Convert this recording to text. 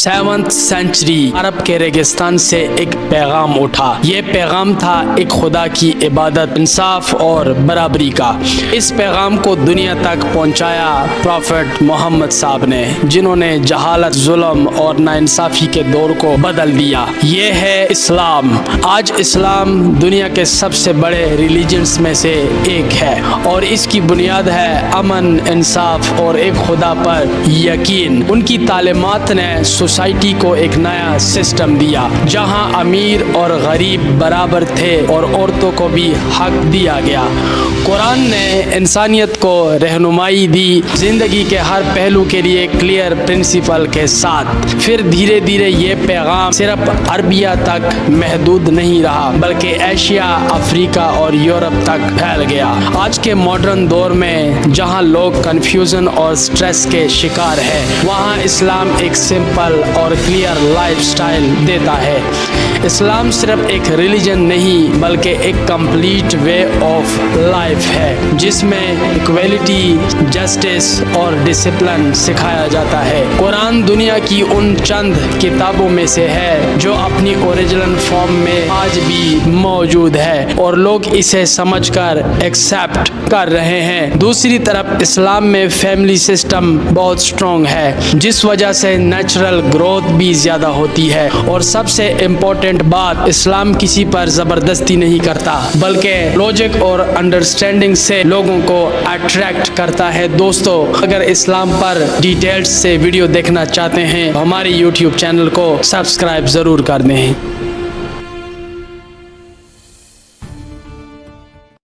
7th century अरब के रेगिस्तान से एक पैगाम उठा। ये पैगाम था एक खुदा की इबादत, इंसाफ और बराबरी का। इस पैगाम को दुनिया तक पहुंचाया प्रॉफेट मोहम्मद साहब ने, जिन्होंने जहालत, जुल्म और नाइंसाफी के दौर को बदल दिया। ये है इस्लाम। आज इस्लाम दुनिया के सबसे बड़े रिलीजन्स में से एक है और इसकी बुनियाद है अमन, इंसाफ और एक खुदा पर यकीन। उनकी तालीमात ने सोसाइटी को एक नया सिस्टम दिया जहां अमीर और गरीब बराबर थे और औरतों को भी हक दिया गया। कुरान ने इंसानियत को रहनुमाई दी, जिंदगी के हर पहलू के लिए क्लियर प्रिंसिपल के साथ। फिर धीरे धीरे ये पैगाम सिर्फ अरबिया तक महदूद नहीं रहा, बल्कि एशिया, अफ्रीका और यूरोप तक फैल गया। आज के मॉडर्न दौर में जहां लोग कन्फ्यूजन और स्ट्रेस के शिकार हैं, वहां इस्लाम एक सिंपल और क्लियर लाइफस्टाइल देता है। इस्लाम सिर्फ एक रिलीजन नहीं, बल्कि एक कंप्लीट वे ऑफ लाइफ है, जिसमें इक्वलिटी, जस्टिस और डिसिप्लिन सिखाया जाता है। कुरान दुनिया की उन चंद किताबों में से है जो अपनी ओरिजिनल फॉर्म में आज भी मौजूद है और लोग इसे समझकर एक्सेप्ट कर रहे हैं। दूसरी तरफ इस्लाम में फैमिली सिस्टम बहुत स्ट्रॉन्ग है, जिस वजह से नेचुरल ग्रोथ भी ज़्यादा होती है। और सबसे इम्पोर्टेंट बात, इस्लाम किसी पर ज़बरदस्ती नहीं करता, बल्कि लॉजिक और अंडरस्टैंडिंग से लोगों को अट्रैक्ट करता है। दोस्तों, अगर इस्लाम पर डिटेल्स से वीडियो देखना चाहते हैं, हमारे YouTube चैनल को सब्सक्राइब ज़रूर कर दें।